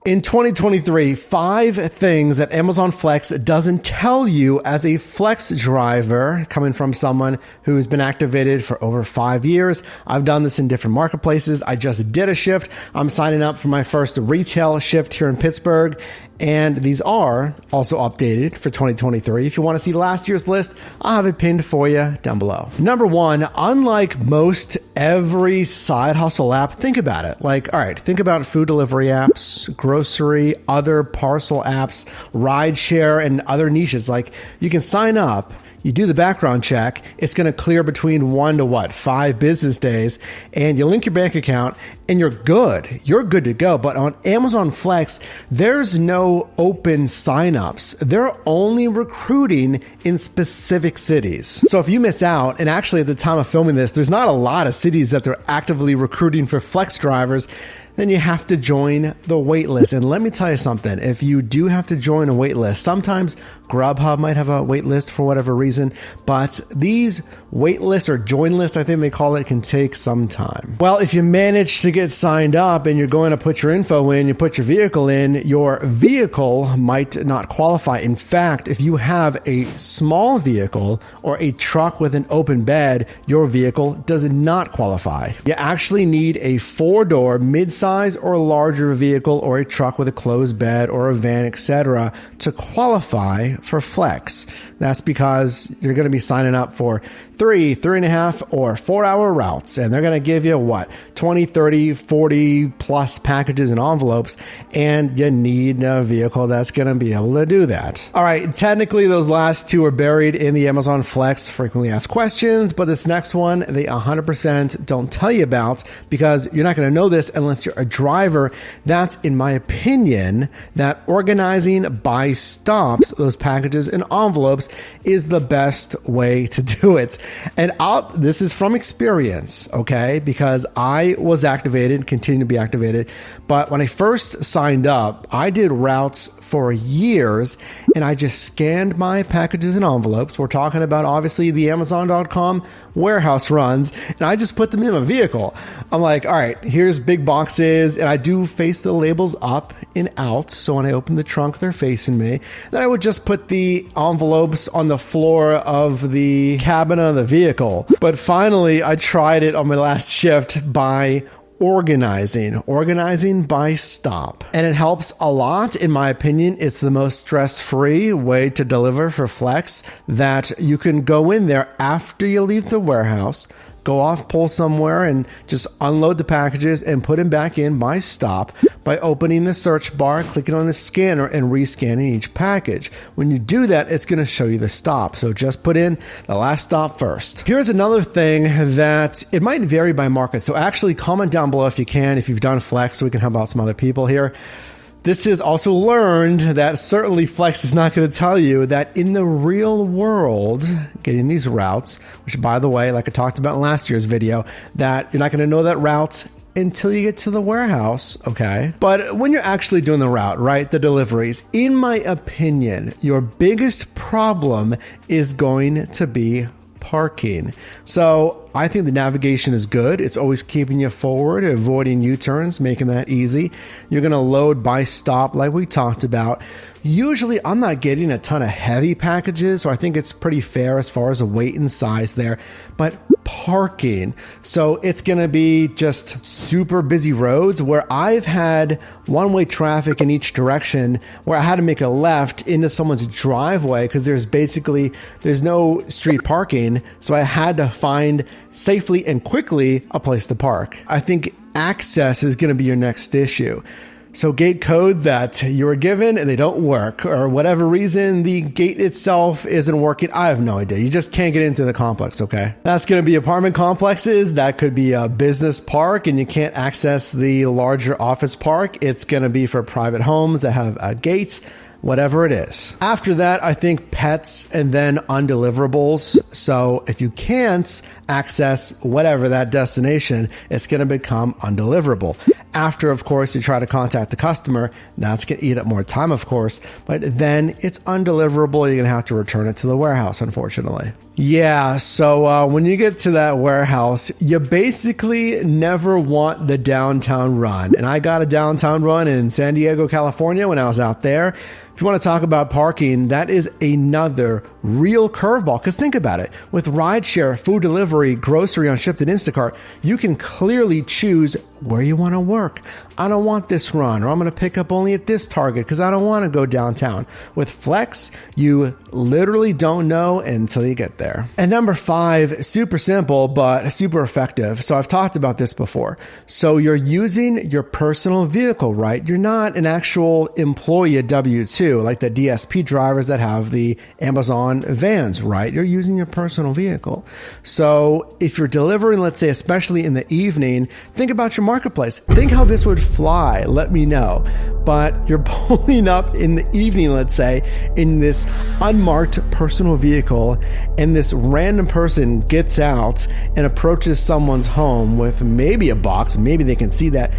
In 2023, 5 things that Amazon Flex doesn't tell you as a Flex driver, coming from someone who's been activated for over 5 years. I've done this in different marketplaces. I just did a shift. I'm signing up for my first retail shift here in Pittsburgh. And these are also updated for 2023. If you want to see last year's list, I'll have it pinned for you down below. Number 1, unlike most every side hustle app, think about it. Like, all right, think about food delivery apps, grocery, other parcel apps, rideshare, and other niches. Like, you can sign up, you do the background check, it's going to clear between 1 to 5 business days, and you link your bank account and you're good. You're good to go. But on Amazon Flex, there's no open signups. They're only recruiting in specific cities. So if you miss out, and actually at the time of filming this, there's not a lot of cities that they're actively recruiting for Flex drivers, then you have to join the wait list. And let me tell you something, if you do have to join a wait list, sometimes Grubhub might have a wait list for whatever reason, but these wait lists or join lists, I think they call it, can take some time. Well, if you manage to get signed up and you're going to put your info in, you put your vehicle in, your vehicle might not qualify. In fact, if you have a small vehicle or a truck with an open bed, your vehicle does not qualify. You actually need a 4-door mid-size or larger vehicle or a truck with a closed bed or a van, etc. to qualify for Flex. That's because you're going to be signing up for 3.5, or 4-hour routes. And they're going to give you 20, 30, 40 plus packages and envelopes. And you need a vehicle that's going to be able to do that. All right. Technically, those last 2 are buried in the Amazon Flex frequently asked questions. But this next one, they 100% don't tell you about, because you're not going to know this unless you're a driver. That's, in my opinion, that organizing by stops those packages and envelopes is the best way to do it. And this is from experience, okay? Because I was activated, continue to be activated. But when I first signed up, I did routes for years, and I just scanned my packages and envelopes. We're talking about, obviously, the Amazon.com warehouse runs, and I just put them in my vehicle. I'm like, all right, here's big boxes, and I do face the labels up and out, so when I open the trunk, they're facing me. Then I would just put the envelopes on the floor of the cabin of the vehicle. But finally, I tried it on my last shift by organizing by stop. And it helps a lot. In my opinion, it's the most stress-free way to deliver for Flex, that you can go in there after you leave the warehouse, go off, pull somewhere, and just unload the packages and put them back in by stop by opening the search bar, clicking on the scanner, and rescanning each package. When you do that, it's going to show you the stop. So just put in the last stop first. Here's another thing that it might vary by market. So actually comment down below if you can, if you've done Flex, so we can help out some other people here. This is also learned that certainly Flex is not going to tell you that in the real world, getting these routes, which, by the way, like I talked about in last year's video, that you're not going to know that route until you get to the warehouse, okay? But when you're actually doing the route, right, the deliveries, in my opinion, your biggest problem is going to be parking. So I think the navigation is good. It's always keeping you forward, avoiding U-turns, making that easy. You're going to load by stop like we talked about. Usually I'm not getting a ton of heavy packages, so I think it's pretty fair as far as the weight and size there. But parking, so it's going to be just super busy roads where I've had one-way traffic in each direction, where I had to make a left into someone's driveway because there's no street parking. So I had to find safely and quickly a place to park. I think access is going to be your next issue. So gate codes that you were given and they don't work, or whatever reason the gate itself isn't working, I have no idea. You just can't get into the complex, okay? That's going to be apartment complexes. That could be a business park and you can't access the larger office park. It's going to be for private homes that have gates. Whatever it is. After that, I think pets and then undeliverables. So if you can't access whatever that destination, it's going to become undeliverable. After, of course, you try to contact the customer, that's going to eat up more time, of course, but then it's undeliverable. You're going to have to return it to the warehouse, unfortunately. Yeah, so when you get to that warehouse, you basically never want the downtown run. And I got a downtown run in San Diego, California when I was out there. If you want to talk about parking, that is another real curveball. Because think about it. With rideshare, food delivery, grocery on Shipt and Instacart, you can clearly choose where you want to work. I don't want this run, or I'm going to pick up only at this Target because I don't want to go downtown. With Flex, you literally don't know until you get there. And number 5, super simple, but super effective. So I've talked about this before. So you're using your personal vehicle, right? You're not an actual employee at W2, like the DSP drivers that have the Amazon vans, right? You're using your personal vehicle. So if you're delivering, let's say, especially in the evening, think about your marketplace. Think how this would fly. Let me know. But you're pulling up in the evening, let's say, in this unmarked personal vehicle, and this random person gets out and approaches someone's home with maybe a box. Maybe they can see that.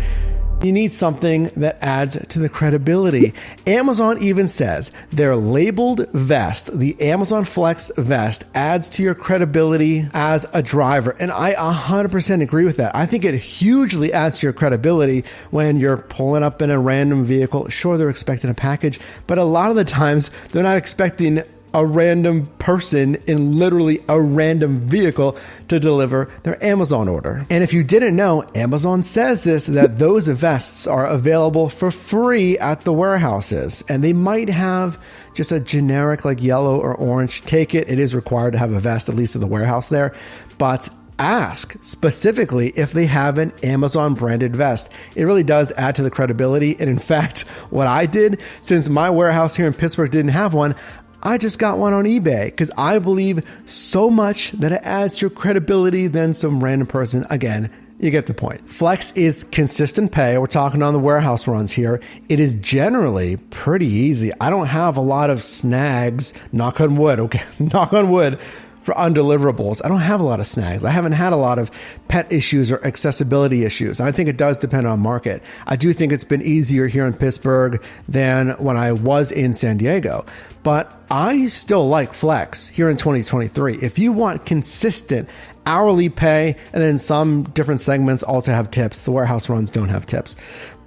You need something that adds to the credibility. Amazon even says their labeled vest, the Amazon Flex vest, adds to your credibility as a driver. And I 100% agree with that. I think it hugely adds to your credibility when you're pulling up in a random vehicle. Sure, they're expecting a package, but a lot of the times they're not expecting a random person in literally a random vehicle to deliver their Amazon order. And if you didn't know, Amazon says this, that those vests are available for free at the warehouses. And they might have just a generic like yellow or orange. Take it. It is required to have a vest, at least at the warehouse there. But ask specifically if they have an Amazon branded vest. It really does add to the credibility. And in fact, what I did, since my warehouse here in Pittsburgh didn't have one, I just got one on eBay because I believe so much that it adds to your credibility than some random person. Again, you get the point. Flex is consistent pay. We're talking on the warehouse runs here. It is generally pretty easy. I don't have a lot of snags, knock on wood, okay, knock on wood, for undeliverables. I don't have a lot of snags. I haven't had a lot of pet issues or accessibility issues. And I think it does depend on market. I do think it's been easier here in Pittsburgh than when I was in San Diego. But I still like Flex here in 2023. If you want consistent hourly pay, and then some different segments also have tips. The warehouse runs don't have tips.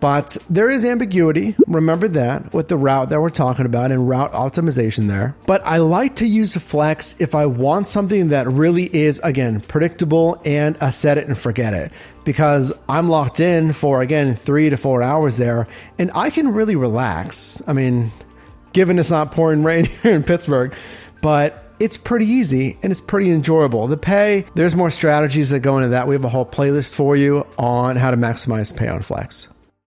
But there is ambiguity, remember that, with the route that we're talking about and route optimization there. But I like to use Flex if I want something that really is, again, predictable and a set it and forget it. Because I'm locked in for, again, 3 to 4 hours there, and I can really relax. I mean, given it's not pouring rain here in Pittsburgh, but it's pretty easy and it's pretty enjoyable. The pay, there's more strategies that go into that. We have a whole playlist for you on how to maximize pay on Flex.